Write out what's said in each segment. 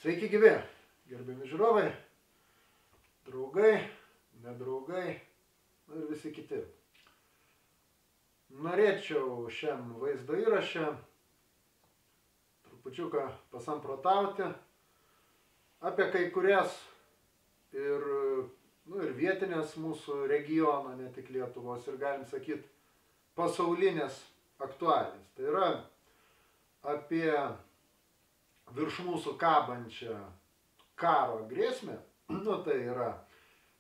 Sveiki gyvi, gerbiami žiūrovai, draugai, nedraugai ir visi kiti. Norėčiau šiam vaizdo įraše trupučiuką pasamprotauti apie kai kurias ir vietinės mūsų regiono, ne tik Lietuvos, ir galim sakyti pasaulinės aktualijas. Tai yra apie virš mūsų kabančią karo grėsmę, tai yra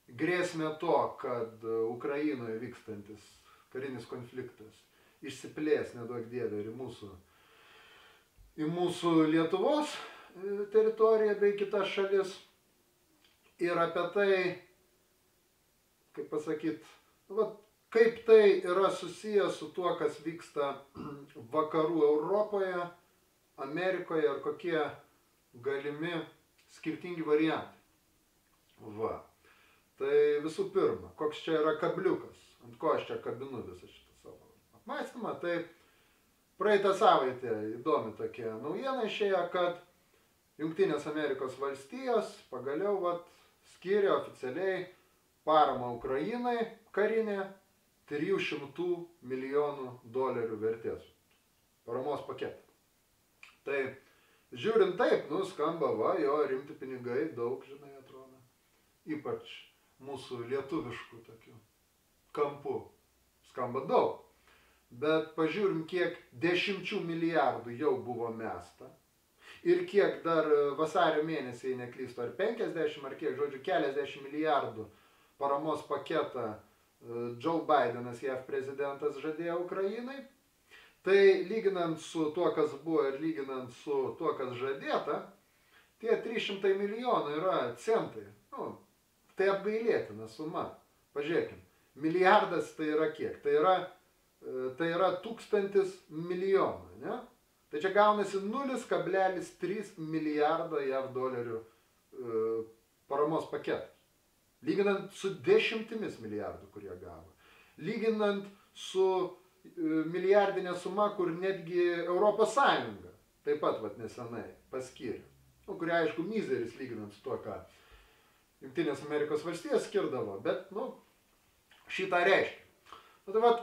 grėsmė to, kad Ukrainoje vykstantis karinis konfliktas išsiplės, neduok dieve, ir į mūsų Lietuvos teritoriją bei kitas šalis. Ir apie tai, kaip pasakyti, kaip tai yra susijęs su tuo, kas vyksta vakarų Europoje, Amerikoje ir kokie galimi skirtingi variantai. Tai visų pirma, koks čia yra kabliukas, ant ko aš čia kabinu visą šitą savo apmąstymą. Tai praeitą savaitę įdomi tokia naujiena išėjo, kad Jungtinės Amerikos valstijos pagaliau skyrė oficialiai paramą Ukrainai karinę $300 milijonų vertės paramos paketą. Tai žiūrint taip, skamba, jo rimti pinigai, daug, žinai, atrodo. Ypač mūsų lietuviškų tokių kampų skamba daug. Bet pažiūrim, kiek 10 milijardų jau buvo mesta. Ir kiek dar vasario mėnesį, jei neklystu, ar 50, ar kiek, žodžiu, keliasdešimt milijardų paramos paketą Joe Bidenas, JAV prezidentas, žadėjo Ukrainai. Tai lyginant su tuo, kas buvo, ir lyginant su tuo, kas žadėta, tie 300 milijonų yra centai. Tai apgailėtina suma. Pažiūrėkim, milijardas tai yra kiek? Tai yra 1000 milijonų, ne? Tai čia gaunasi 0,3 milijardo JAV dolerių paramos paketas. Lyginant su 10 milijardų, kurie gavo. Lyginant su milijardinė suma, kur netgi Europos Sąjunga taip pat nesenai paskyrė. Kurie, aišku, mizeris lyginant su tuo, ką Jungtinės Amerikos valstijos skirdavo, bet, šitą reiškia. Tai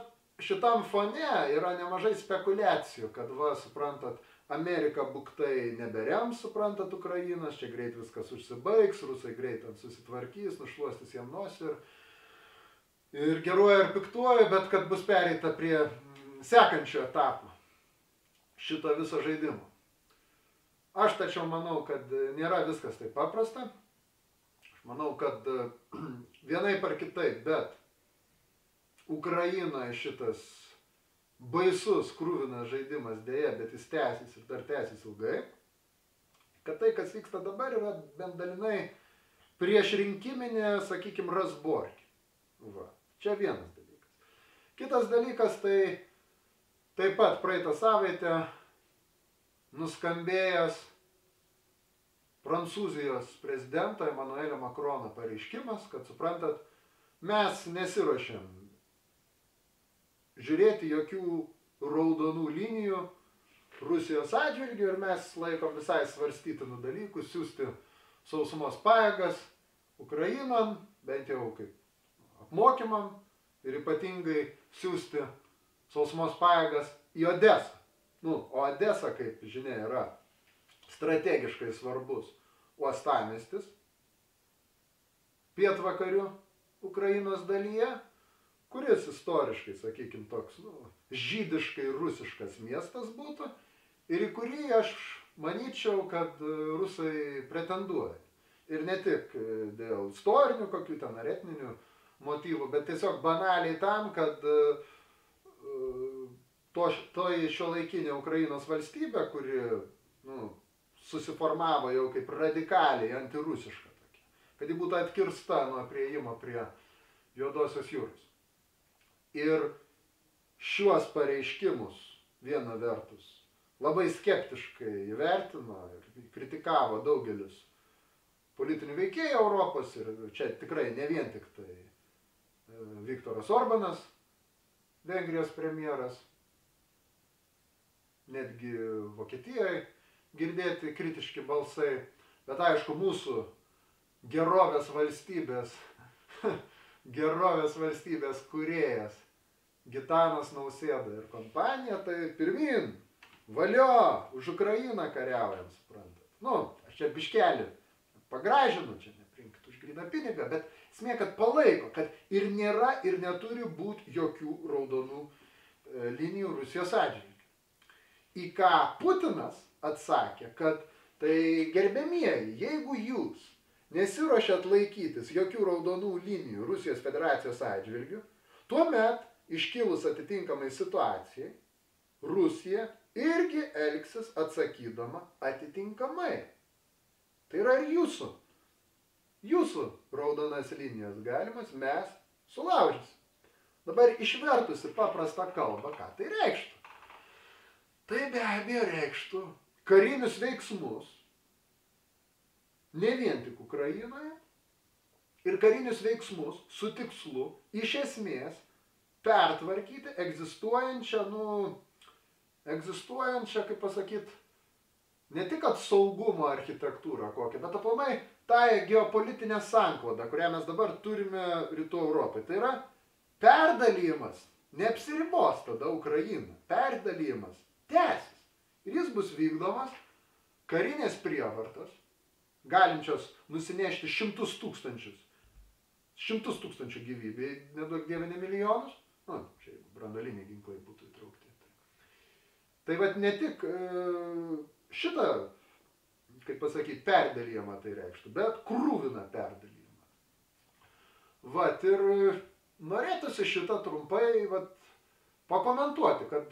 šitam fone yra nemažai spekulacijų, kad, suprantat, Amerika buktai neberems, suprantat, Ukrainos, čia greit viskas užsibaigs, rusai greit susitvarkys, nušluostys jam nosį ir geruoja ir piktuoja, bet kad bus pereita prie sekančio etapo šito viso žaidimo. Aš tačiau manau, kad nėra viskas taip paprasta. Aš manau, kad vienaip ar kitaip, bet Ukrainoje šitas baisus, kruvinas žaidimas dėja, bet jis tęsis ir dar tęsis ilgai. Kad tai, kas vyksta dabar, yra bent dalinai priešrinkiminė, sakykime, razborkė. Čia vienas dalykas. Kitas dalykas, tai taip pat praeitą savaitę nuskambėjęs Prancūzijos prezidento Emmanuelio Macrono pareiškimas, kad, suprantat, mes nesiruošiam žiūrėti jokių raudonų linijų Rusijos atžvilgių ir mes laikom visai svarstytinų dalykų siųsti sausumos pajėgas Ukrainon, bent jau kaip apmokymam, ir ypatingai siųsti sausumos pajėgas į Odesą. O Odesa, kaip žinia, yra strategiškai svarbus uostamiestis pietvakarių Ukrainos dalyje, kuris istoriškai, sakykime, toks žydiškai rusiškas miestas būtų ir į kurį aš manyčiau, kad rusai pretenduoja. Ir ne tik dėl istorinių kokių ten ar etninių motyvų, bet tiesiog banaliai tam, kad toji šiuolaikinė Ukrainos valstybė, kuri susiformavo jau kaip radikaliai antirusiška tokia, kad ji būtų atkirsta nuo priėjimo prie Juodosios jūros. Ir šiuos pareiškimus viena vertus labai skeptiškai įvertino ir kritikavo daugelis politinių veikėjų Europos, ir čia tikrai ne vien tik tai Viktoras Orbanas, Vengrijos premjeras, netgi Vokietijoje girdėti kritiški balsai. Bet aišku, mūsų gerovės valstybės kūrėjas Gitanas Nausėda ir kompanija, tai pirmin, valio, už Ukrainą kariaujam, suprantat. Nu, aš čia biškelį pagražinu, čia neprinkit už gryną pinigą, bet esmė, kad palaiko, kad ir nėra ir neturi būti jokių raudonų linijų Rusijos atžvilgiu. Į ką Putinas atsakė, kad tai gerbiamieji, jeigu jūs nesiruošiat laikytis jokių raudonų linijų Rusijos federacijos atžvilgiu, tuomet iškilus atitinkamai situacijai, Rusija irgi elgsis atsakydama atitinkamai. Tai yra ir jūsų raudonas linijas galimas mes sulaužysim. Dabar išvertusi paprastą kalbą, ką tai reikštų? Tai be abejo reikštų karinius veiksmus, ne vien tik Ukrainoje, ir karinius veiksmus su tikslu iš esmės pertvarkyti egzistuojančią, kaip pasakyt, ne tik kad saugumo architektūrą kokią, bet aplamai tą geopolitinę sanklodą, kurią mes dabar turime Rytų Europai. Tai yra perdalymas, neapsiribos tada Ukraina, perdalymas tęsis. Ir jis bus vykdomas karinės prievartos, galinčios nusinešti šimtus tūkstančių gyvybių, neduok dieve ne milijonus, čia jeigu branduoliniai ginklai būtų įtraukti. Tai vat ne tik šitą, kaip pasakyti, perdalijimą tai reikštų, bet krūviną perdalijimą. Vat ir norėtųsi šitą trumpai pakomentuoti, kad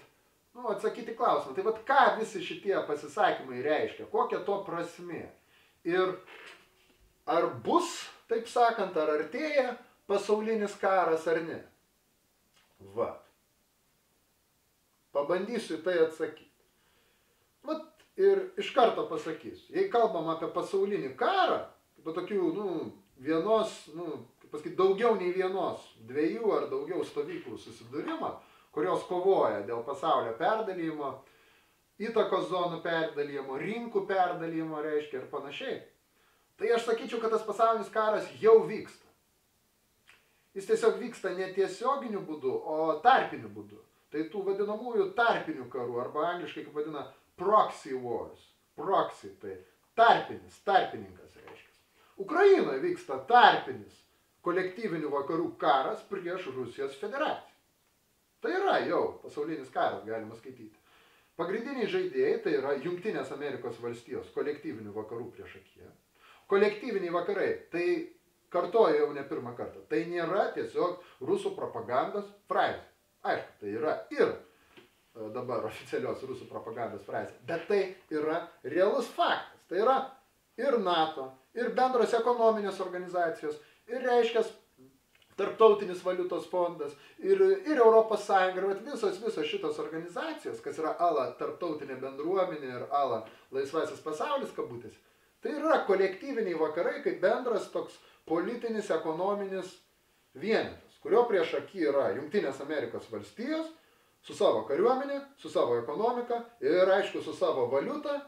atsakyti klausimą. Tai vat ką visi šitie pasisakymai reiškia, kokia to prasmė. Ir ar bus, taip sakant, ar artėja pasaulinis karas ar ne. Vat. Pabandysiu tai atsakyti. Vat ir iš karto pasakysiu. Jei kalbam apie pasaulinį karą, apie tokių, vienos, kaip pasakyti, daugiau nei vienos, dviejų ar daugiau stovyklų susidūrimą, kurios kovoja dėl pasaulio perdalymo, įtakos zonų perdalymo, rinkų perdalymo, reiškia ir panašiai. Tai aš sakyčiau, kad tas pasaulinis karas jau vyksta. Jis tiesiog vyksta ne tiesioginiu būdu, o tarpiniu būdu. Tai tų vadinamųjų tarpinių karų, arba angliškai kaip vadina proxy wars. Proxy, tai tarpininkas reiškia. Ukrainoje vyksta tarpinis kolektyvinių vakarų karas prieš Rusijos federaciją. Tai yra jau pasaulinis karas, galima skaityti. Pagrindiniai žaidėjai tai yra Jungtinės Amerikos valstijos kolektyvinių vakarų priešakyje. Kolektyviniai vakarai, tai kartoju jau ne pirmą kartą, tai nėra tiesiog rusų propagandos frazė. Aišku, tai yra ir dabar oficialios rusų propagandos frazė, bet tai yra realus faktas. Tai yra ir NATO, ir bendros ekonominės organizacijos, ir reiškia Tarptautinis valiutos fondas, ir Europos Sąjunga, ir visos šitos organizacijos, kas yra ala tarptautinė bendruomenė ir ala laisvasis pasaulis kabutės, tai yra kolektyviniai vakarai kaip bendras toks politinis, ekonominis vienetas, kurio priešaky yra Jungtinės Amerikos valstijos su savo kariuomenė, su savo ekonomika ir, aišku, su savo valiuta,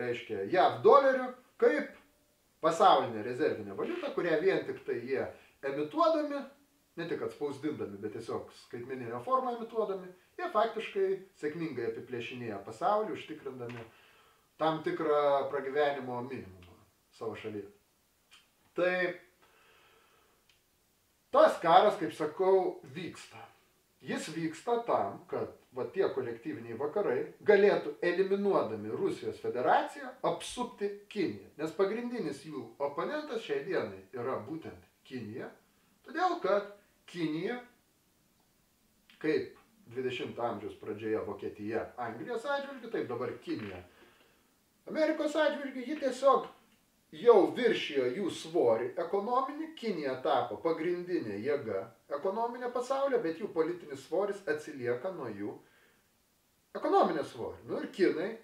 reiškia JAV dolerių, kaip pasaulinė rezervinė valiuta, kurią vien tik tai jie emituodami, ne tik atspausdindami, bet tiesiog skaitmeninę formą emituodami, jie faktiškai sėkmingai apiplėšinėja pasaulį, užtikrindami tam tikrą pragyvenimo minimumą savo šalyje. Tai tas karas, kaip sakau, vyksta. Jis vyksta tam, kad tie kolektyviniai vakarai galėtų eliminuodami Rusijos federaciją apsupti Kiniją. Nes pagrindinis jų oponentas šiai dienai yra būtent Kinija, todėl kad Kinija, kaip 20 amžiaus pradžioje Vokietija Anglijos atžvilgiu, taip dabar Kinija Amerikos atžvilgiu, ji tiesiog jau viršijo jų svorį ekonominį, Kinija tapo pagrindinė jėga ekonominė pasaulio, bet jų politinis svoris atsilieka nuo jų ekonominio svorio. Ir kinai,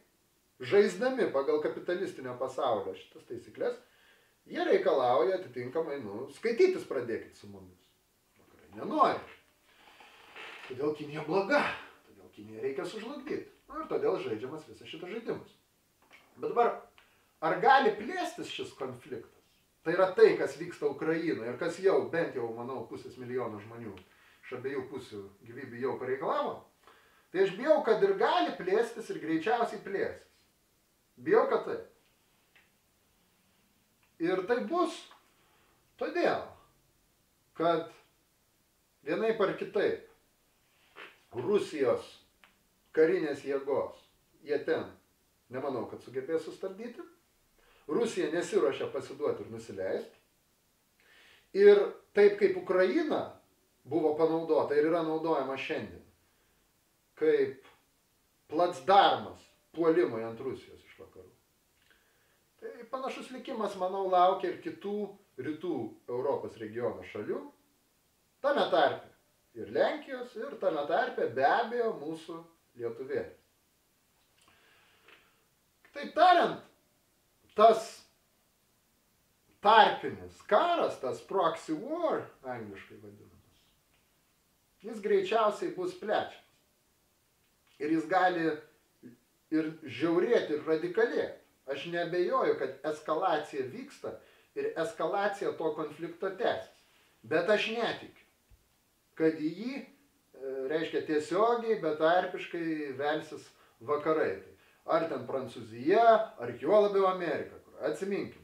žaisdami pagal kapitalistinio pasaulio šitas taisyklės, jie reikalauja atitinkamai, skaitytis pradėkit su mumis. Vakarai nenori. Todėl Kinija bloga. Todėl Kiniją reikia sužlugdyti. Ir todėl žaidžiamas visas šitas žaidimas. Bet dabar ar gali plėstis šis konfliktas? Tai yra tai, kas vyksta Ukrainoje ir kas jau, bent jau, manau, 500 000 žmonių iš abiejų pusių gyvybių jau pareikalavo. Tai aš bijau, kad ir gali plėstis ir greičiausiai plėsis. Bijau, kad taip. Ir tai bus todėl, kad vienaip ar kitaip Rusijos karinės jėgos jie ten, nemanau, kad sugebės sustabdyti. Rusija nesiruošia pasiduoti ir nusileisti. Ir taip kaip Ukraina buvo panaudota ir yra naudojama šiandien, kaip placdarmas puolimui ant Rusijos iš vakarų. Tai panašus likimas, manau, laukia ir kitų rytų Europos regiono šalių, tame tarpe ir Lenkijos, ir tame tarpe be abejo mūsų lietuvėlės. Taip tariant, tas tarpinis karas, tas proxy war, angliškai vadinamas, jis greičiausiai bus plečiamas. Ir jis gali ir žiaurėti, ir radikalėti. Aš neabejoju, kad eskalacija vyksta ir eskalacija to konflikto tęsis. Bet aš netikiu, kad į jį, reiškia tiesiogiai, betarpiškai velsis vakarai. Ar ten Prancūzija, ar juo labiau Amerika. Atsiminkim,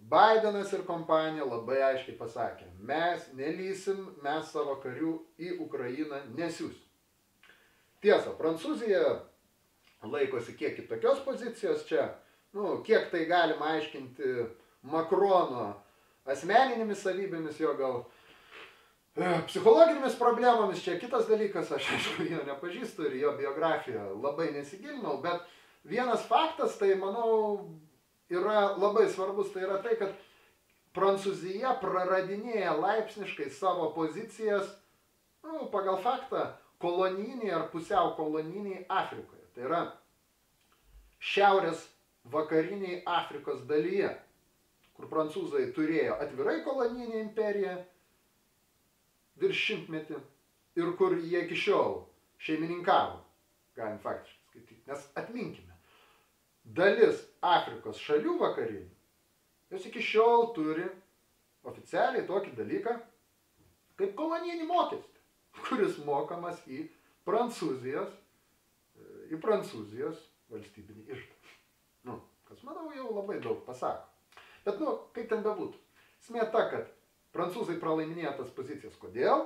Bidenas ir kompanija labai aiškiai pasakė, mes nelysim, mes savo karių į Ukrainą nesiūsim. Tiesa, Prancūzija laikosi kiek kitokios pozicijos čia, kiek tai galima aiškinti Makrono asmeninėmis savybėmis, jo gal psichologinėmis problemomis, čia kitas dalykas, aš aišku jo nepažįstu ir jo biografiją labai nesigilinau, bet vienas faktas, tai manau, yra labai svarbus, tai yra tai, kad Prancūzija praradinėja laipsniškai savo pozicijas, pagal faktą, kolonijiniai ar pusiau kolonijiniai Afrikoje. Tai yra šiaurės vakariniai Afrikos dalyje, kur prancūzai turėjo atvirai kolonijinę imperiją virš 100-metį ir kur jie iki šiol šeimininkavo, galim faktiškai skaityti. Nes atminkime, dalis Afrikos šalių vakarinių, jos iki šiol turi oficialiai tokį dalyką kaip kolonijinį mokestį, kuris mokamas į Prancūzijos valstybinį iždą. Kas, manau, jau labai daug pasako. Bet, kaip ten bebūtų. Esmė ta, kad prancūzai pralaiminėjo tas pozicijas. Kodėl?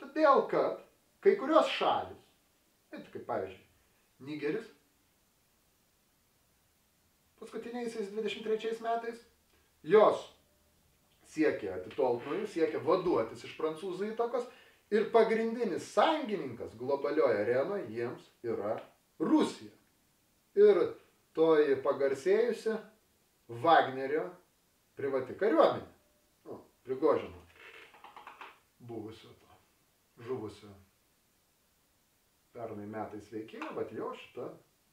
Todėl, kad kai kurios šalis, kaip pavyzdžiui, Nigeris, paskutiniaisiais 23 metais, jos siekia atitolti nuo jų, siekia vaduotis iš prancūzų įtakos ir pagrindinis sąjungininkas globalioje arenoje jiems yra Rusija. Ir toji pagarsėjusi Vagnerio privati kariuomenė, Prigožino, buvusio to, žuvusio pernai metais veikėjo, bet jo šita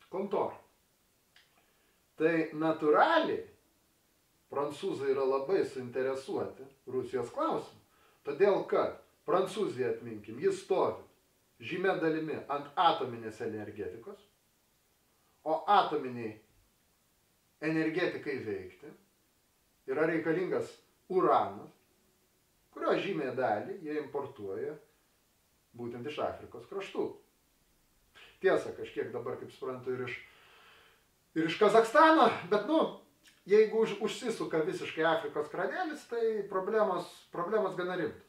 kontora. Tai natūraliai prancūzai yra labai suinteresuoti Rusijos klausimu. Todėl, kad Prancūzija, atminkim, jis stovi žymia dalimi ant atominės energetikos, o atominiai energetikai veikti yra reikalingas uranas, kurio žymiai dalį jie importuoja būtent iš Afrikos kraštų. Tiesa, kažkiek dabar, kaip suprantu, ir iš Kazakstano, bet, jeigu užsisuka visiškai Afrikos kranelis, tai problemos gana rimtos.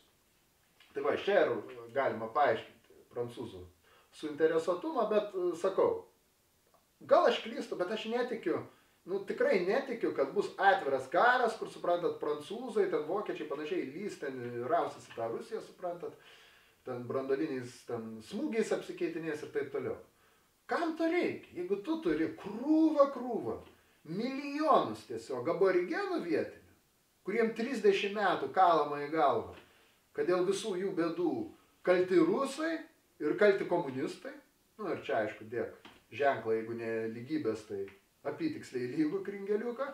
Tai va, čia ir galima paaiškinti prancūzų suinteresuotumą, bet sakau, gal aš klystu, bet aš netikiu, tikrai netikiu, kad bus atviras karas, kur, suprantat, prancūzai, ten vokiečiai panašiai lys, ten rausis į tą Rusiją, suprantat, ten brandoliniais smūgiais apsikeitinės ir taip toliau. Kam to reikia? Jeigu tu turi krūvą, milijonus tiesiog aborigenų vietinių, kuriem 30 metų kalama į galvą, kad dėl visų jų bėdų kalti rusai ir kalti komunistai, ir čia aišku dėk ženklą, jeigu ne lygybės, tai apytiksliai lygų kringeliuką,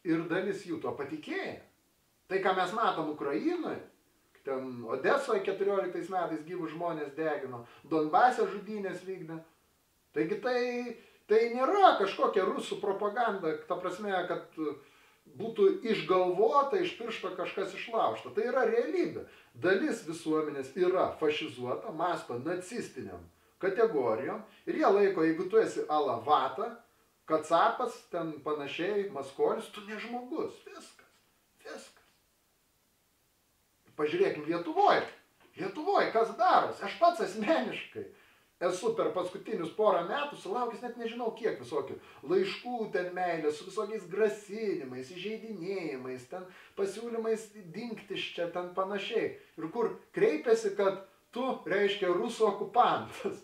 ir dalis jų to patikėjo. Tai, ką mes matom Ukrainoje, ten Odesoje 14 metais gyvus žmonės degino, Donbase žudynės vykdė, taigi tai Tai nėra kažkokia rusų propaganda, ta prasme, kad būtų išgalvota, iš piršto kažkas išlaužta. Tai yra realybė. Dalis visuomenės yra fašizuota, masto nacistiniam kategorijom ir jie laiko, jeigu tu esi alavata, kacapas, ten panašiai, maskolis, tu ne žmogus. Viskas. Viskas. Pažiūrėkim Lietuvoje. Lietuvoje kas darosi? Aš pats asmeniškai esu per paskutinius porą metų sulaukęs net nežinau kiek visokių laiškų ten meilės, su visokiais grasinimais, įžeidinėjimais, ten pasiūlymais dingti iš čia, ten panašiai. Ir kur kreipiasi, kad tu, reiškia, rusų okupantas.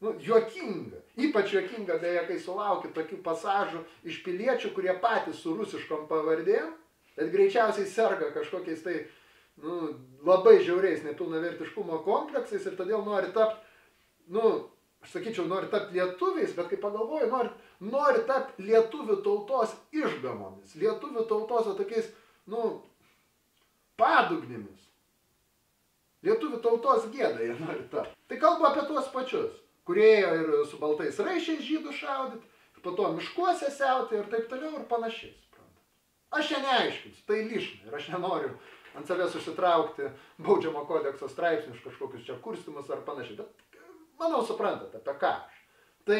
Nu, juokinga. Ypač juokinga, beje, kai sulauki tokių pasažų iš piliečių, kurie patys su rusiškom pavardėm, bet greičiausiai serga kažkokiais tai labai žiauriais nepilnavertiškumo kompleksais ir todėl nori tapti, aš sakyčiau, nori tapti lietuviais, bet kai pagalvoju, nori tapti lietuvių tautos išgamomis, lietuvių tautos tokiais, padugnėmis. Lietuvių tautos gėda jie nori tapti. Tai kalbu apie tuos pačius, kurie ėjo ir su baltais raišiais žydų šaudyti, ir po to miškuose siauti ir taip toliau ir panašiai. Aš čia neaiškinsiu, tai lišna ir aš nenoriu ant savęs užsitraukti baudžiamo kodekso straipsnius kažkokius čia kurstymus ar panašiai. Bet manau, suprantate, apie ką aš. Tai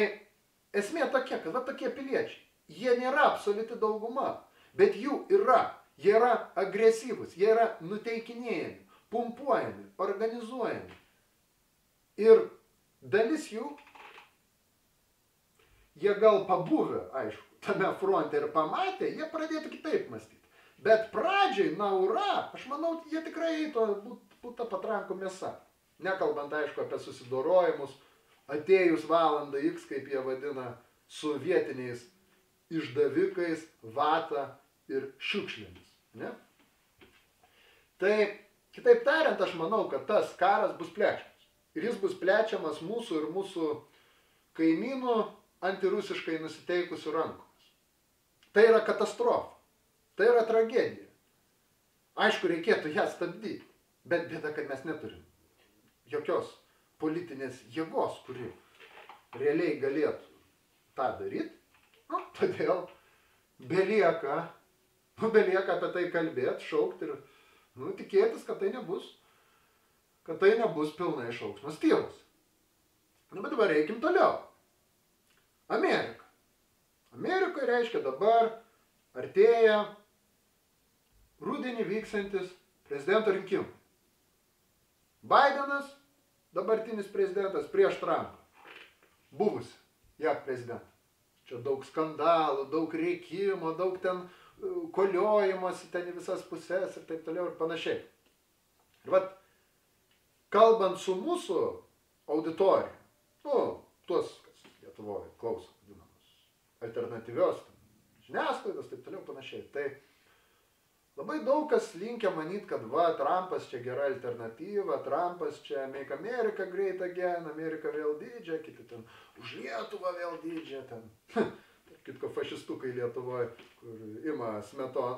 esmė tokia, kad tokie piliečiai, jie nėra absoliuti dauguma, bet jų yra. Jie yra agresyvūs, jie yra nuteikinėjami, pumpuojami, organizuojami. Ir dalis jų, jie gal pabuvę, aišku, tame fronte ir pamatė, jie pradėtų kitaip mąstyti. Bet pradžiai, ura, aš manau, jie tikrai eitų būtų patrankų mėsa. Nekalbant, aišku, apie susidorojimus, atėjus valandą X, kaip jie vadina, su vietiniais išdavikais, vata ir šiukšlėmis. Ne? Tai, kitaip tariant, aš manau, kad tas karas bus plečiamas. Ir jis bus plečiamas mūsų ir mūsų kaimynų antirusiškai nusiteikusių rankomis. Tai yra katastrofa. Tai yra tragedija. Aišku, reikėtų ją stabdyti, bet bėda, kad mes neturim jokios politinės jėgos, kuri realiai galėtų tą daryti. Todėl belieka apie tai kalbėti, šaukti ir tikėtis, kad tai nebus pilnai šauksmas tylas. Bet dabar reikim toliau. Amerika. Amerikoje reiškia dabar artėja rudenį vyksantis prezidento rinkimai. Bidenas, dabartinis prezidentas, prieš Trumpą. Buvusi JAV prezidentą. Čia daug skandalų, daug rėkimo, daug ten koliojimas ten į visas pusės ir taip toliau ir panašiai. Ir kalbant su mūsų auditorija, tuos, kas Lietuvoje klauso, vadinamos, alternatyvios žiniasklaidos, taip toliau panašiai. Tai labai daug kas linkia manyti, kad Trumpas čia gera alternatyva, Trumpas čia Make America Great Again, Amerika vėl didžia, kiti ten už Lietuvą vėl didžia, ten, kitko fašistukai Lietuvoje, kur ima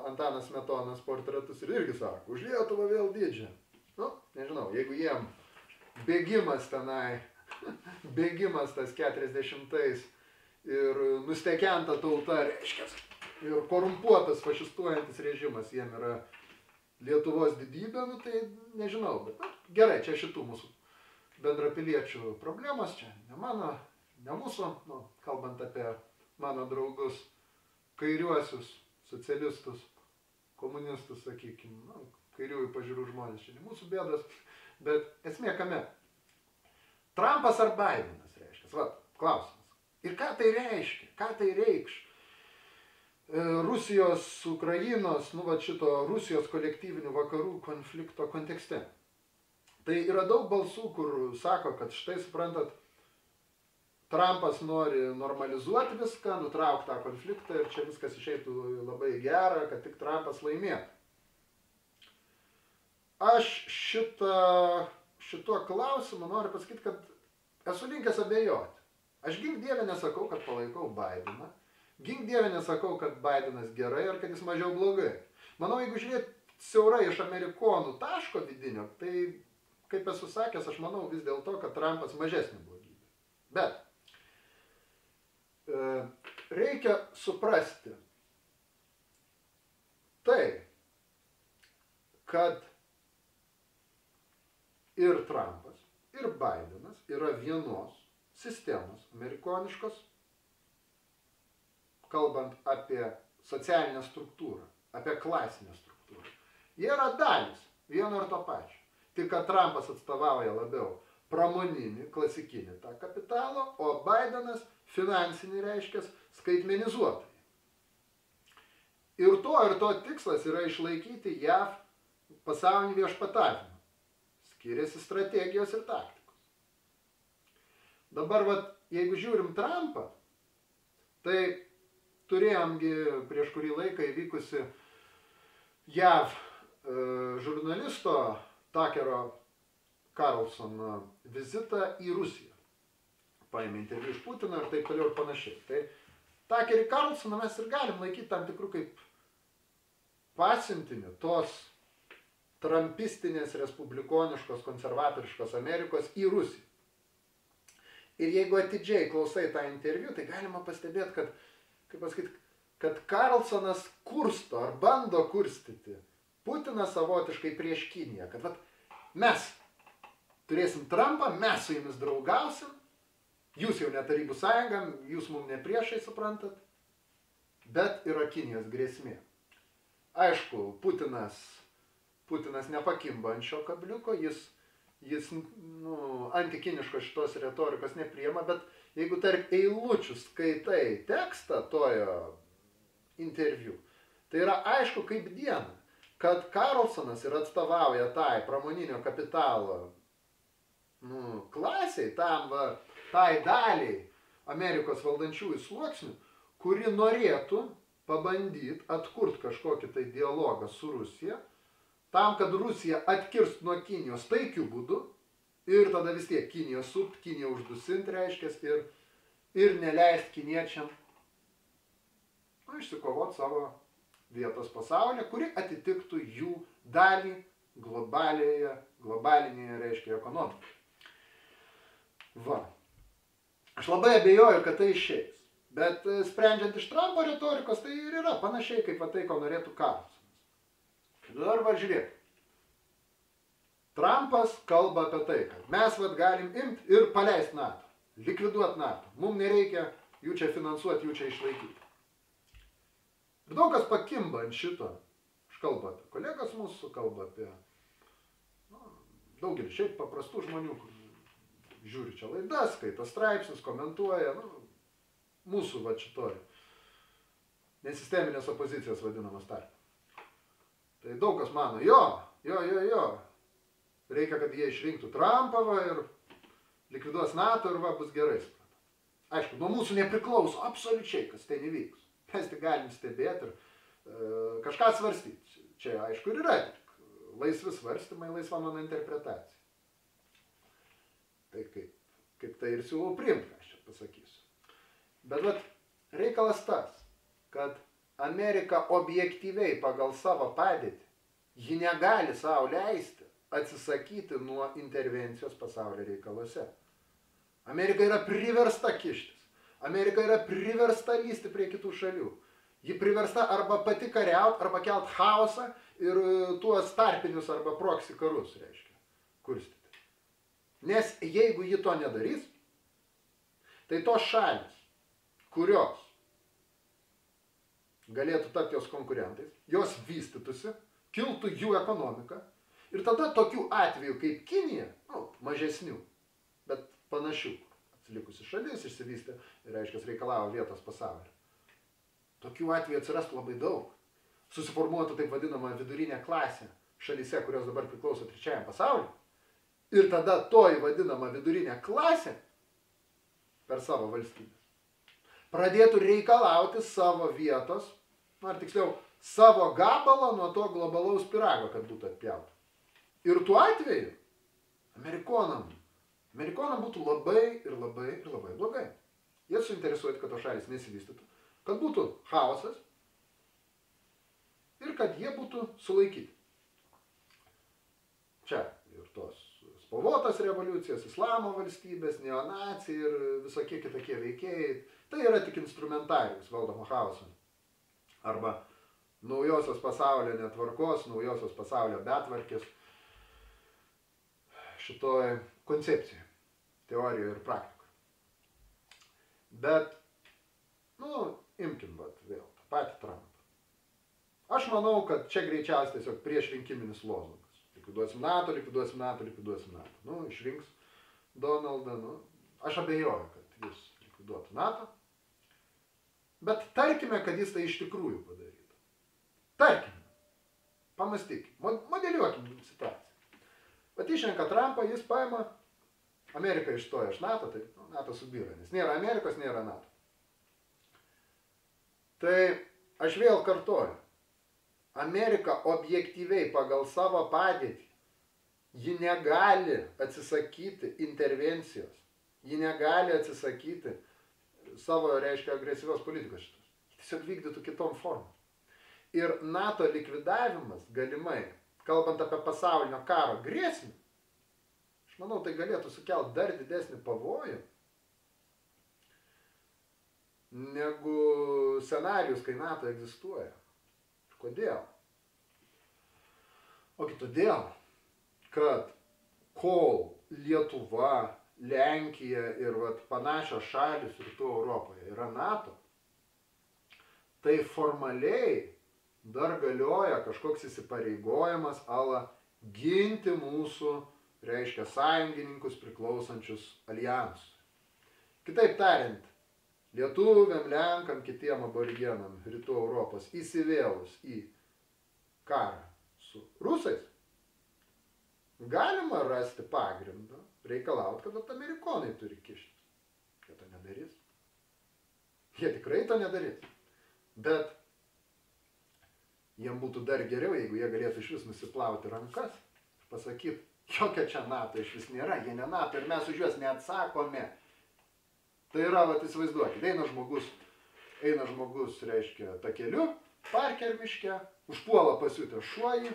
Antanas Smetonas portretus ir irgi sako, už Lietuvą vėl didžia. Nežinau, jeigu jiem bėgimas tenai, bėgimas tas 40-ais ir nustekenta tauta reiškia, ir korumpuotas fašistuojantis režimas jiem yra Lietuvos didybė, tai nežinau, bet gerai, čia šitų mūsų bendrapiliečių problemos, čia ne mūsų, kalbant apie mano draugus, kairiuosius, socialistus, komunistus, sakykime, kairiųjų pažiūrų žmonės, čia ne mūsų bėdas, bet esmė kame? Trumpas ar Bidenas reiškia? Klausimas. Ir ką tai reiškia? Ką tai reikš? Rusijos, Ukrainos, šito Rusijos kolektyvinių vakarų konflikto kontekste. Tai yra daug balsų, kur sako, kad štai, suprantat, Trumpas nori normalizuoti viską, nutraukti tą konfliktą ir čia viskas išeitų labai gera, kad tik Trumpas laimėtų. Aš šituo klausimu noriu pasakyti, kad esu linkęs abejoti. Aš gink dievę nesakau, kad palaikau Bideną. Gink dievę nesakau, kad Bidenas gerai ar kad jis mažiau blogai. Manau, jeigu žiūrėti siaurai iš amerikonų taško vidinio, tai, kaip esu sakęs, aš manau vis dėlto, kad Trumpas mažesnė blogybė. Bet reikia suprasti tai, kad ir Trumpas, ir Bidenas yra vienos sistemos amerikoniškos, kalbant apie socialinę struktūrą, apie klasinę struktūrą. Jie yra dalis vieno ir to pačio. Tik kad Trumpas atstovauja labiau pramoninį, klasikinį tą kapitalą, o Bidenas finansinį reiškia skaitmenizuotai. Ir to tikslas yra išlaikyti JAV pasaulinį viešpatavimą. Skiriasi strategijos ir taktikos. Dabar, jeigu žiūrim Trumpą, tai turėjomgi prieš kurį laiką įvykusi JAV žurnalisto Tuckerio Carlsono vizitą į Rusiją. Paėmė interviu iš Putino ir taip toliau ir panašiai. Tai Tuckerį Carlsoną mes ir galim laikyti tam tikrų kaip pasiuntinį tos trumpistinės, respublikoniškos, konservatoriškos Amerikos į Rusiją. Ir jeigu atidžiai klausai tą interviu, tai galima pastebėti, kad Carlsonas kursto ar bando kurstyti Putiną savotiškai prieš Kiniją. Kad mes turėsim Trumpą, mes su jumis draugausim, jūs jau ne Tarybų sąjunga, jūs mums ne priešai, suprantat, bet yra Kinijos grėsmė. Aišku, Putinas nepakimba ant šio kabliuko, jis antikiniškos šitos retorikos nepriima, bet jeigu tarp eilučių skaitai tekstą tojo interviu, tai yra aišku kaip diena, kad Carlsonas ir atstovauja tai pramoninio kapitalo klasiai, tai daliai Amerikos valdančiųjų sluoksnių, kuri norėtų pabandyti atkurti kažkokį tai dialogą su Rusija, tam, kad Rusija atkirstų nuo Kinijos taikių būdų ir tada vis tiek Kiniją supt, Kiniją uždusinti reiškia ir neleist kiniečiam išsikovoti savo vietos pasaulyje, kuri atitiktų jų dalį globalinėje reiškia ekonomikai. Aš labai abejoju, kad tai išeis. Bet sprendžiant iš Trumpo retorikos, tai ir yra panašiai kaip tai, ko norėtų Carlsonas. Dabar žiūrėk. Trumpas kalba apie tai, kad mes galim imti ir paleisti NATO, likviduoti NATO. Mums nereikia jų čia finansuoti, jų čia išlaikyti. Ir daug kas pakimba ant šito. Aš kalbu apie kolegas mūsų, kalbu apie daugelį šiaip paprastų žmonių, kur žiūri čia laidas, skaito straipsnius, komentuoja, mūsų šitoj nesisteminės opozicijos vadinamas tarp. Tai daug kas mano, reikia, kad jie išrinktų Trumpą ir likviduos NATO ir bus gerai. Aišku, nuo mūsų nepriklauso absoliučiai, kas tai nevyks. Mes tik galim stebėti ir kažką svarstyti. Čia aišku ir yra tik laisvi svarstymai, laisva mano interpretacija. Tai kaip tai ir siūlau priimti, aš čia pasakysiu. Bet reikalas tas, kad Amerika objektyviai pagal savo padėtį, ji negali savo leisti atsisakyti nuo intervencijos pasaulio reikaluose. Amerika yra priversta kištis. Amerika yra priversta lysti prie kitų šalių. Ji priversta arba pati kariauti, arba kelt chaosą ir tuos tarpinius arba proxy karus, reiškia, kurstyti. Nes jeigu ji to nedarys, tai tos šalis, kurios galėtų tapti jos konkurentais, jos vystytųsi, kiltų jų ekonomika ir tada tokių atvejų kaip Kinija, mažesnių, bet panašių, atsilikusi šalis, išsivystė ir reiškia reikalavo vietos pasaulyje. Tokių atvejų atsirastų labai daug. Susiformuotų taip vadinama vidurinė klasė šalyse, kurios dabar priklauso trečiajam pasauliu. Ir tada toji vadinama vidurinė klasė per savo valstybės pradėtų reikalauti savo vietos, ar tiksliau, savo gabalą nuo to globalaus pyrago, kad būtų atpjauta. Ir tuo atveju Amerikonam būtų labai ir labai blogai. Jie suinteresuoti, kad tos šalis nesivystytų, kad būtų chaosas ir kad jie būtų sulaikyti. Čia ir tos spalvotos revoliucijos, islamo valstybės, neonacijai ir visokie kitokie veikėjai. Tai yra tik instrumentarijus valdomo chaoso. Arba naujosios pasaulio netvarkos, naujosios pasaulio betvarkės šitoj koncepcijai, teorijoje ir praktikoje. Bet, imkim vėl tą patį Trumpą. Aš manau, kad čia greičiausiai tiesiog priešrinkiminis lozungas. Likviduosim NATO, likviduosim NATO, likviduosim NATO. Išrinks Donaldą, aš abejoju, kad jis likviduotų NATO. Bet tarkime, kad jis tai iš tikrųjų padarytų. Tarkime. Pamąstykime. Modeliuokime situaciją. Bet išrenka Trumpą, jis paima, Amerika išstoja iš NATO, tai NATO subyra, nes nėra Amerikos, nėra NATO. Tai aš vėl kartoju. Amerika objektyviai pagal savo padėtį, ji negali atsisakyti intervencijos, ji negali atsisakyti savo, agresyvios politikos šitos. Tiesiog vykdytų kitom formom. Ir NATO likvidavimas galimai, kalbant apie pasaulinio karo grėsmę, aš manau, tai galėtų sukelti dar didesnį pavojų, negu scenarijus, kai NATO egzistuoja. Kodėl? Ogi todėl, kad kol Lietuva, Lenkija ir panašios šalis rytų Europoje yra NATO, tai formaliai dar galioja kažkoks įsipareigojimas ginti mūsų, sąjungininkus priklausančius aljansui. Kitaip tariant, lietuviam, lenkam, kitiem aborigenam rytų Europos įsivėlus į karą su rusais, galima rasti pagrindą reikalauti, kad amerikonai turi kištis. Jie to nedarys. Jie tikrai to nedarys. Bet jiem būtų dar geriau, jeigu jie galėtų iš vis nusiplauti rankas ir pasakyti, jokio čia NATO iš vis nėra, jie ne NATO ir mes už juos neatsakome. Tai yra, įsivaizduokit, eina žmogus, takeliu, parke ar miške, užpuola pasiutę šuojį,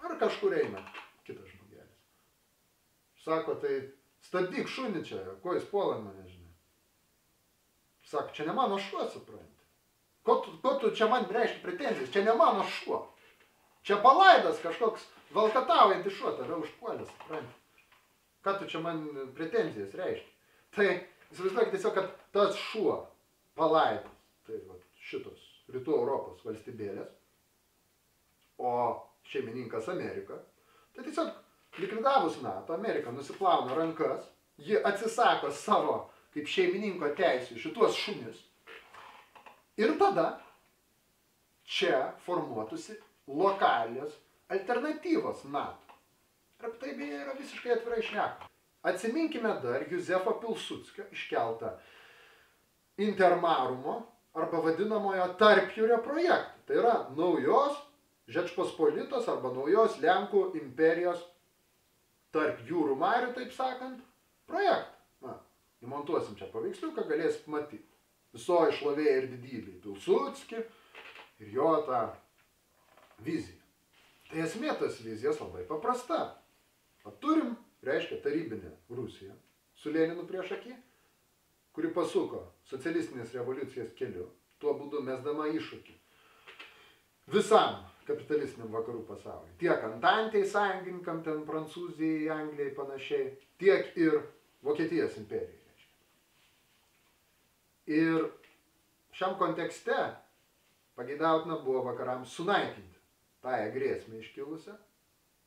ar kažkur eina kitas žmogelis. Sako, tai stabdyk šunį čia, ko jis puola mane, žinai. Sako, čia ne mano šuo, supranti. Ko tu čia man reiškia pretenzijas, čia ne mano šuo. Čia palaidas kažkoks valkataujantis šuo, tave užpuolė, supranti. Ką tu čia man pretenzijas reiškia. Tai įsivaizduokit tiesiog, kad tas šuo palaidas, tai šitos rytų Europos valstybėlės, o šeimininkas Amerika, tai tiesiog likvidavus NATO, Amerika nusiplauna rankas, ji atsisako savo kaip šeimininko teisių šituos šunis ir tada čia formuotųsi lokalios alternatyvos NATO. Ir tai beje yra visiškai atvirai šnekama. Atsiminkime dar Juzefo Pilsudskio iškeltą Intermarumo arba vadinamojo tarpjūrio projektą. Tai yra naujos Žečpospolitos arba naujos Lenkų imperijos tarp jūrų marių, taip sakant, projektą. Įmontuosim čia paveiksliuką, galėsit matyti. Visoji šlovė ir didybė Pilsudskį ir jo tą viziją. Tai esmė tos vizijos labai paprasta. Turim, tarybinę Rusiją su Leninu priešaky, kuri pasuko socialistinės revoliucijos keliu, tuo būdu mesdama iššūkį visam kapitalistiniam vakarų pasauliui. Tiek Antantei sąjungininkam, ten Prancūzijai, Anglijai panašiai, tiek ir Vokietijos imperijai. Ir šiam kontekste pageidautina buvo vakarams sunaikinti tąją grėsmę iškilusią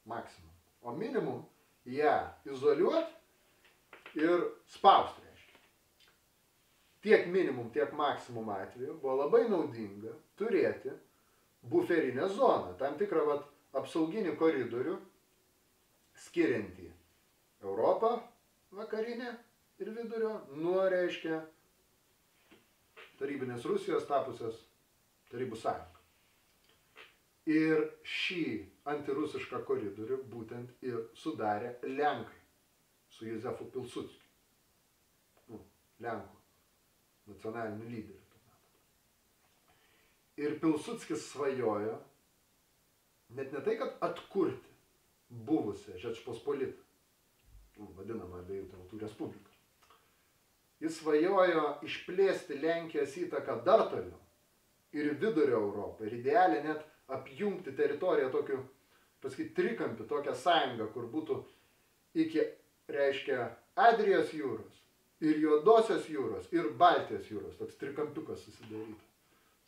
maksimum. O minimum ją izoliuoti ir spausti, Tiek minimum, tiek maksimum atveju buvo labai naudinga turėti buferinę zoną, tam tikrą apsauginį koridorių, skiriantį Europą vakarinę ir vidurio nuo, tarybinės Rusijos tapusios Tarybų sąjunga. Ir šį antirusišką koridorių būtent ir sudarė Lenkai su Juzefu Pilsudskiu. Lenkų nacionaliniu lyderiu. Ir Pilsudskis svajojo net ne tai, kad atkurti buvusią Žečpospolitą, vadinama Abiejų Tautų Respublika. Jis svajojo išplėsti Lenkijos įtaką dar toliau ir vidurio Europą, ir idealiai net apjungti teritoriją tokiu, pasakyti, trikampį, tokią sąjungą, kur būtų iki, reiškia, Adrijos jūros, ir Juodosios jūros, ir Baltijos jūros, toks trikampiukas susidarytų.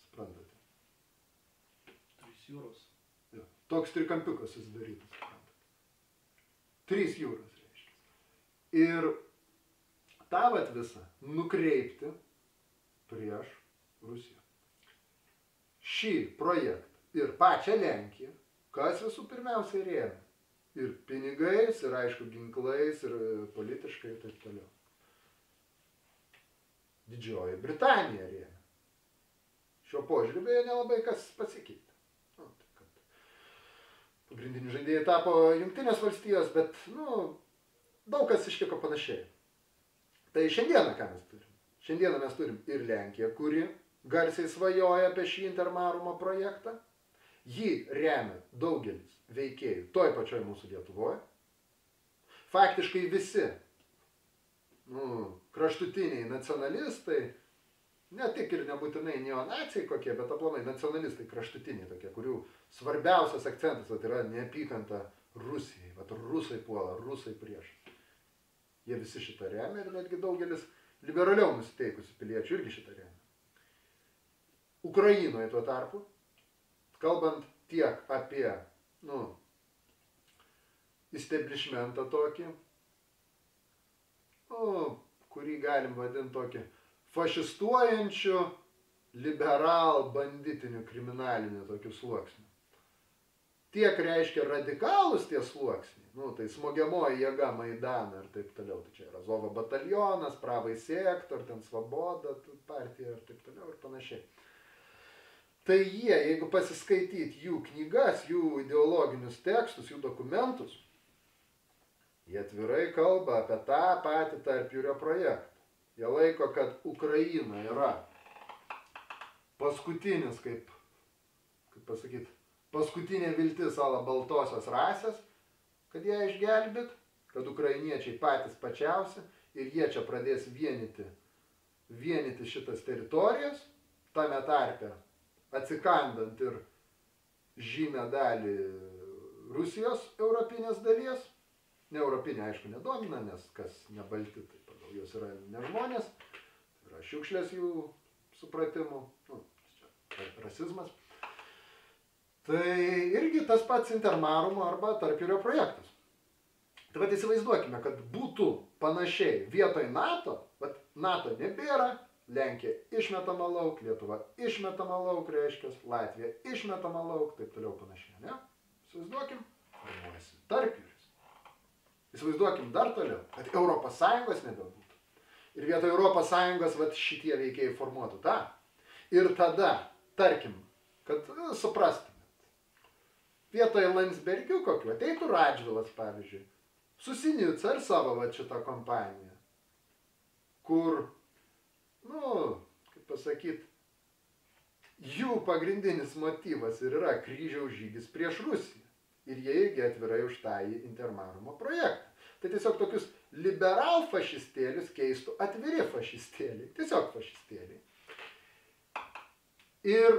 Suprantate? Trys jūros. Ja, toks trikampiukas susidarytų, suprantate. 3 jūros, reiškia. Ir tą vat visą nukreipti prieš Rusiją. Šį projektą ir pačią Lenkiją, kas visų pirmiausiai rėmė. Ir pinigais, ir aišku ginklais, ir politiškai ir taip toliau. Didžioji Britanija rėmė. Šio požiūriu beje nelabai kas pasikeitė. Pagrindiniai žaidėjai tapo Jungtinės valstijos, bet, daug kas ištiko panašiai. Tai šiandieną ką mes turim? Šiandieną mes turim ir Lenkiją, kuri garsiai svajoja apie šį Intermarumo projektą. Jį remia daugelis veikėjų toj pačioj mūsų Lietuvoje. Faktiškai visi kraštutiniai nacionalistai, ne tik ir nebūtinai neonacijai kokie, bet aplamai nacionalistai kraštutiniai tokie, kurių svarbiausias akcentas yra neapykanta Rusijai. Rusai puola, rusai prieš. Jie visi šitą remia ir netgi daugelis liberaliau nusiteikusių piliečių irgi šitą remia. Ukrainoje tuo tarpu, kalbant tiek apie, establishmentą tokį, kurį galim vadinti tokį fašistuojančių, liberal, banditinių, kriminalinių tokių sluoksnių. Tiek reiškia radikalus tie sluoksniai, tai smogiamoji jėga Maidana ir taip toliau. Tai čia yra Azovo batalionas, Pravai sektor, ten Svoboda partija ir taip toliau ir panašiai. Tai jie, jeigu pasiskaityti jų knygas, jų ideologinius tekstus, jų dokumentus, jie atvirai kalba apie tą patį tarpjūrio projektą. Jie laiko, kad Ukraina yra paskutinis, kaip pasakyti, paskutinė viltis ala baltosios rasės, kad ją išgelbėt, kad ukrainiečiai patys pačiausi ir jie čia pradės vienyti šitas teritorijas, tame tarpe atsikandant ir žymę dalį Rusijos europinės dalies. Ne europinė, aišku, nedomina, nes kas nebalti, tai pagal jos yra ne žmonės, yra šiukšlės jų supratimu, čia rasizmas. Tai irgi tas pats Intermarumo arba tarpjūrio projektas. Tai vat įsivaizduokime, kad būtų panašiai vietoj NATO, NATO nebėra, Lenkija išmetama lauk, Lietuva išmetama lauk, reiškia, Latvija išmetama lauk, taip toliau panašiai, ne? Įsivaizduokim, formuojasi tarpjūris. Įsivaizduokim dar toliau, kad ES nebebūtų. Ir vietoj ES šitie veikėjai formuotų tą. Ir tada, tarkim, kad suprastumėt, vietoj Landsbergių kokiu ateitų Radžvilas, pavyzdžiui, su Sinica ir savo šitą kompaniją, kur, kaip pasakyti, jų pagrindinis motyvas ir yra kryžiaus žygis prieš Rusiją. Ir jie irgi atvirai už tą Intermarumo projektą. Tai tiesiog tokius liberal fašistėlius keistų atviri fašistėliai. Tiesiog fašistėliai. Ir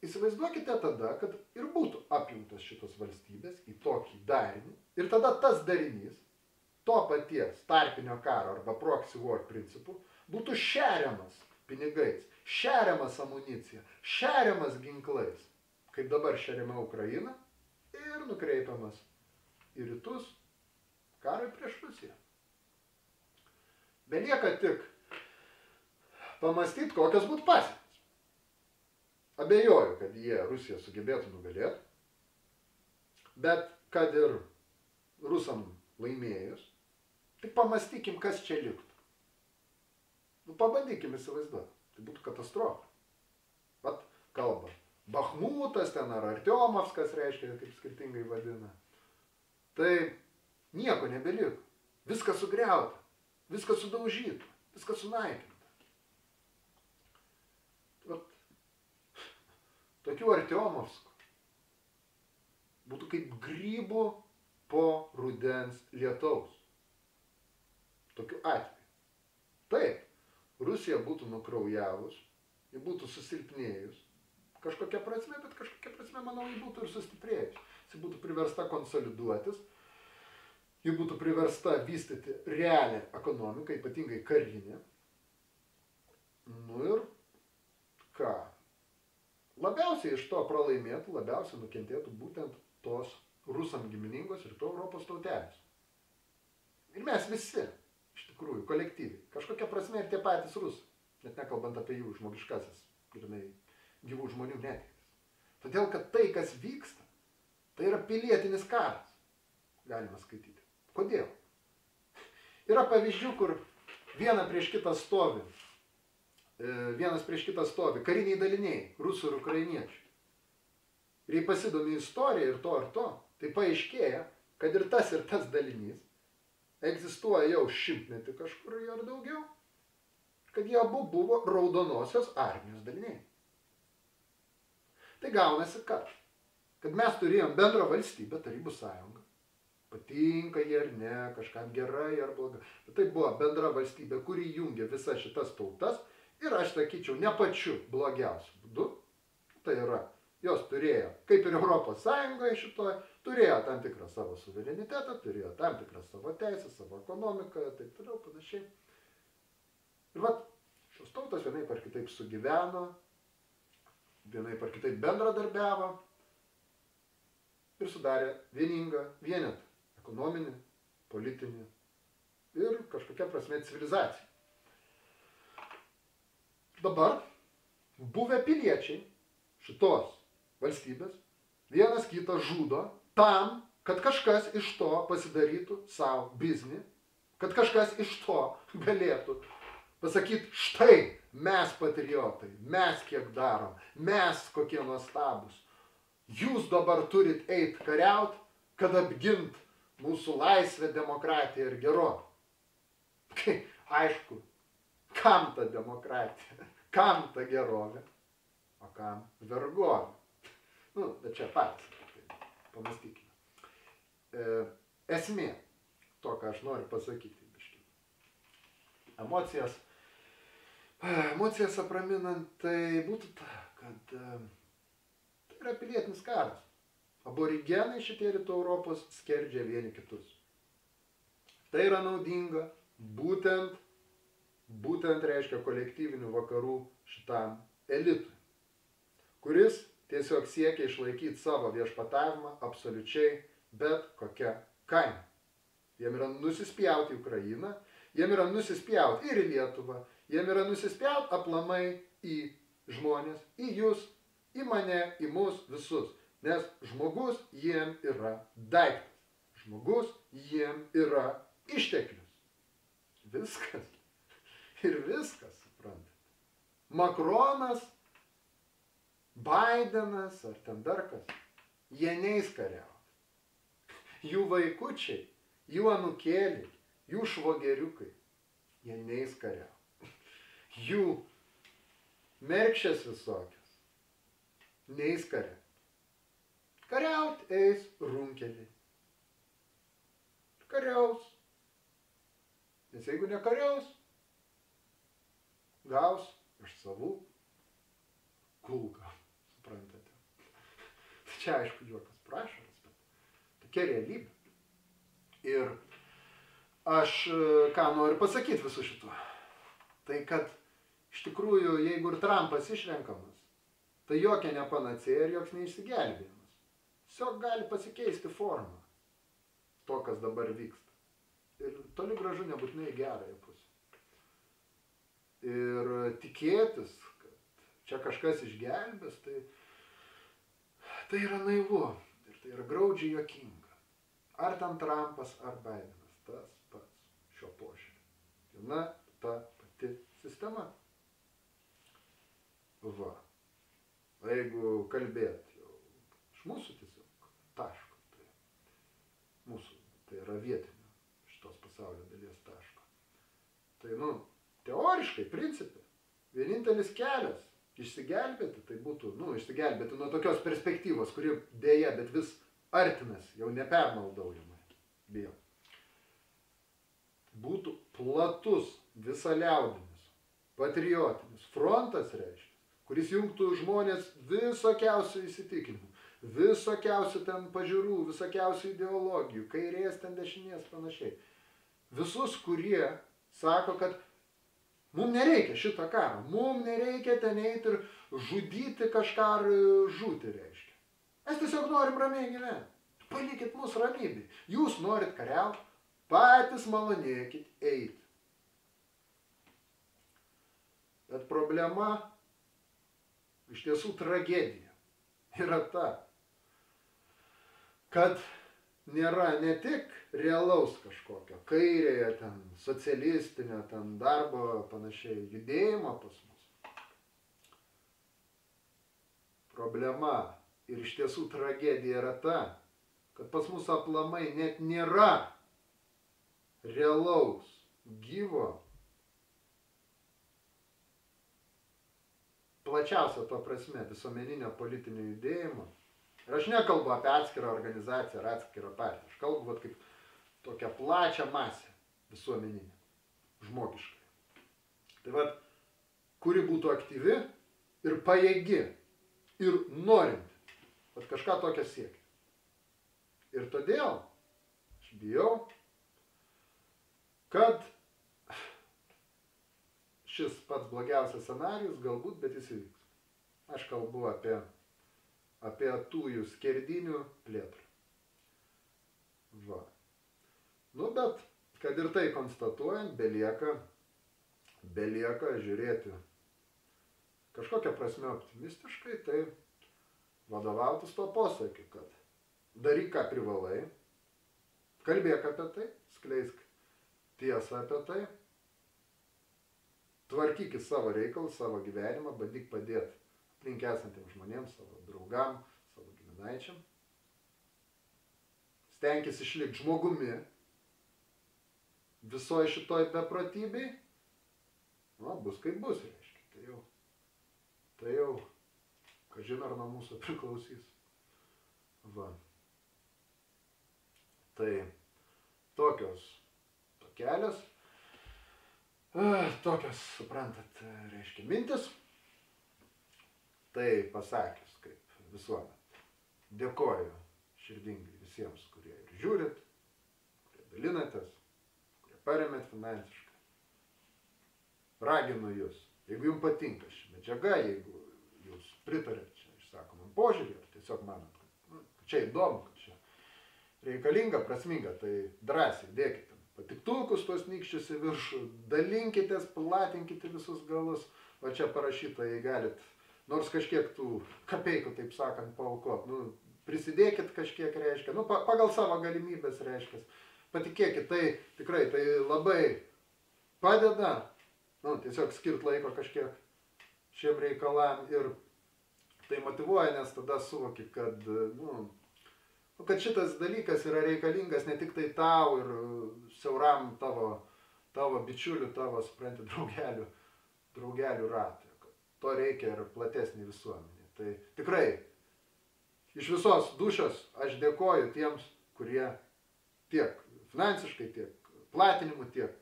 įsivaizduokite tada, kad ir būtų apjungtos šitos valstybės į tokį darinį. Ir tada tas darinys, to paties tarpinio karo arba proxy war principų, būtų šeriamas pinigais, šeriamas amunicija, šeriamas ginklais, kaip dabar šeriama Ukraina, ir nukreipiamas į rytus karui prieš Rusiją. Belieka tik pamastyti, kokios būtų pasekmės. Abejoju, kad jie Rusiją sugebėtų nugalėti, bet kad ir rusam laimėjus, tik pamastykim, kas čia liktų. Pabandykim įsivaizduoti, tai būtų katastrofa. Vat kalba Bachmutas ten ar Artiomovskas, reiškia, kaip skirtingai vadina. Tai nieko nebeliko. Viskas sugriauta, viskas sudaužyta, viskas sunaikinta. Vat, tokių Artiomovskų būtų kaip grybų po rudens lietaus. tokiu atveju. Taip, Rusija būtų nukraujavus, ji būtų susilpnėjus kažkokia prasme, bet kažkokia prasme, manau, ji būtų ir sustiprėjus. Ji būtų priversta konsoliduotis, ji būtų priversta vystyti realią ekonomiką, ypatingai karinę. Nu ir ką? Labiausiai iš to pralaimėtų, labiausiai nukentėtų būtent tos rusam giminingos rytų Europos tautelės. Ir mes visi, iš tikrųjų, kolektyviai, kažkokia prasme ir tie patys rusai, net nekalbant apie jų žmogiškasis, grynai gyvų žmonių netektis. Todėl, kad tai, kas vyksta, tai yra pilietinis karas, galima skaityti. Kodėl? Yra pavyzdžių, kur vienas prieš kitą stovi kariniai daliniai, rusų ir ukrainiečių. Ir jei pasidomi istoriją ir to, tai paaiškėja, kad ir tas dalinys egzistuoja jau 100 kažkur ar daugiau, kad jie abu buvo raudonosios armijos daliniai. Tai gaunasi, kad mes turėjom bendrą valstybę, Tarybų sąjungą. Patinka jie ar ne, kažkam gerai ar blogai. Bet tai buvo bendra valstybė, kuri jungia visas šitas tautas ir aš sakyčiau, ne pačiu blogiausiu būdu. Tai yra, jos turėjo, kaip ir Europos Sąjungoje šitoje, turėjo tam tikrą savo suverenitetą, turėjo tam tikrą savo teisę, savo ekonomiką, taip toliau, panašiai. Ir vat, šios tautos vienaip ar kitaip sugyveno, vienaip ar kitaip bendradarbiavo ir sudarė vieningą vienetą, ekonominį, politinį ir kažkokia prasme civilizacija. Dabar buvę piliečiai šitos valstybės vienas kitą žudo tam, kad kažkas iš to pasidarytų savo biznį, kad kažkas iš to galėtų pasakyti, štai mes patriotai, mes kiek darom, mes kokie nuostabus. Jūs dabar turit eit kariaut, kad apgint mūsų laisvę, demokratiją ir gerovę. Kai, aišku, kam ta demokratija, kam ta gerovė, o kam vergovė. Nu, bet čia patys, pamastykime. Esmė to, ką aš noriu pasakyti, biškį. Emocijas apraminant, tai būtų ta, kad tai yra pilietinis karas. Aborigenai šitie rytų Europos skerdžia vieni kitus. Tai yra naudinga būtent reiškia kolektyvinių vakarų šitam elitui, kuris tiesiog siekia išlaikyti savo viešpatavimą absoliučiai bet kokią kainą. Jiem yra nusispjauti į Ukrainą, jiem yra nusispjauti ir į Lietuvą, jiem yra nusispjauti aplamai į žmonės, į jūs, į mane, į mus visus. Nes žmogus jiem yra daiktas. Žmogus jiem yra išteklius. Viskas. Ir viskas, suprantate. Makronas, Baidenas ar ten dar kas, jie neis kariauti. Jų vaikučiai, jų anūkėliai, jų švogeriukai, jie neis kariauti. Jų merkšės visokios neis kariauti. Kariaut eis runkeliai. Kariaus. Nes jeigu nekariaus, gaus iš savų kulką. Suprantate? Čia aišku juokas prašaras, bet tokia realybė. Ir aš ką noriu pasakyti visu šituo. Tai kad iš tikrųjų, jeigu ir Trumpas išrenkamas, tai jokia ne panacėja ir joks neišsigelbėjimas. Tiesiog gali pasikeisti formą to, kas dabar vyksta. Ir toli gražu nebūtinai gerąją pusę. Ir tikėtis, kad čia kažkas išgelbės, tai yra naivu. Ir tai yra graudžiai juokinga. Ar ten Trumpas, ar Bidenas. Tas pats šio požiūrį. Viena ta pati sistema. Va. Jeigu kalbėt jau iš mūsų tiesiog taško, tai mūsų, tai yra vietinio šitos pasaulio dalies taško. Tai, teoriškai, principe, vienintelis kelias išsigelbėti, tai būtų, išsigelbėti nuo tokios perspektyvos, kuri dėja, bet vis artinas, jau nepermaldaujamai, bijau. Būtų platus, visaliaudinis, patriotinis frontas reiškia, kuris jungtų žmonės visokiausių įsitikinimų, visokiausių ten pažiūrų, visokiausių ideologijų, kairės, ten dešinės, panašiai. Visus, kurie sako, kad mums nereikia šito karo, mums nereikia ten eiti ir žudyti kažką ar žūti, reiškia. Mes tiesiog norim ramiai gyventi. Palikit mus ramybėj. Jūs norit kariauti, patys malonėkit eiti. Bet problema, iš tiesų tragedija, yra ta, kad nėra ne tik realaus kažkokio kairėje, ten, socialistinio, ten darbo panašiai judėjimo pas mus. Problema ir iš tiesų tragedija yra ta, kad pas mus aplamai net nėra realaus, gyvo, plačiausia to prasme, visuomeninio politinio judėjimo. Ir aš nekalbu apie atskirą organizaciją ar atskirą partiją. Aš kalbu kaip tokią plačią masę visuomeninę, žmogiškai. Tai vat, kuri būtų aktyvi ir pajėgi ir norinti, vat kažką tokią siekti. Ir todėl aš bijau, kad šis pats blogiausias scenarijus galbūt, bet jis įvyks. Aš kalbu apie tųjų skerdinių plėtrą. Va. Nu, bet, kad ir tai konstatuojant, belieka žiūrėti kažkokią prasme optimistiškai, tai vadovautis to posakiu, kad daryk, ką privalai, kalbėk apie tai, skleisk tiesą apie tai, tvarkykis savo reikalus, savo gyvenimą, bandyk padėti aplink esantiems žmonėms, savo draugam, savo giminaičiam. Stenkis išlikti žmogumi visoje šitoj beprotybei. Nu, bus kaip bus, reiškia. Tai jau, kažin ar nuo mūsų priklausys. Va. Tai tokios kelios, tokios, suprantat, reiškia mintis. Tai pasakius kaip visuomet. Dėkoju širdingai visiems, kurie ir žiūrit, kurie dalinatės, kurie paremėt finansiškai. Raginu jūs, jeigu jums patinka ši medžiaga, jeigu jūs pritarėt čia išsakomam požiūrį, ar tiesiog manot, kad čia įdomu, kad čia reikalinga, prasminga, tai drąsiai dėkite patiktukus tuos nykščius į viršų, dalinkitės, platinkite visus galus, o čia parašyta, jei galit nors kažkiek tų kapeikų, taip sakant, paaukot. Nu, prisidėkit kažkiek, reiškia, nu, pagal savo galimybės, reiškia. Patikėkit, tai tikrai, tai labai padeda, nu, tiesiog skirt laiko kažkiek šiem reikalam ir tai motyvuoja, nes tada suvoki, kad, kad šitas dalykas yra reikalingas ne tik tai tau ir siauram tavo bičiulių, tavo, supranti, draugelių ratui. To reikia ir platesnį visuomenį. Tai tikrai iš visos dūšios aš dėkoju tiems, kurie tiek finansiškai, tiek platinimu, tiek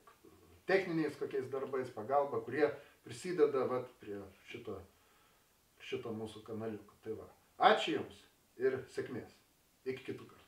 techniniais kokiais darbais, pagalba, kurie prisideda vat, prie šito mūsų kanaliuko. Tai va. Ačiū Jums ir sėkmės. Iki kitų kartų.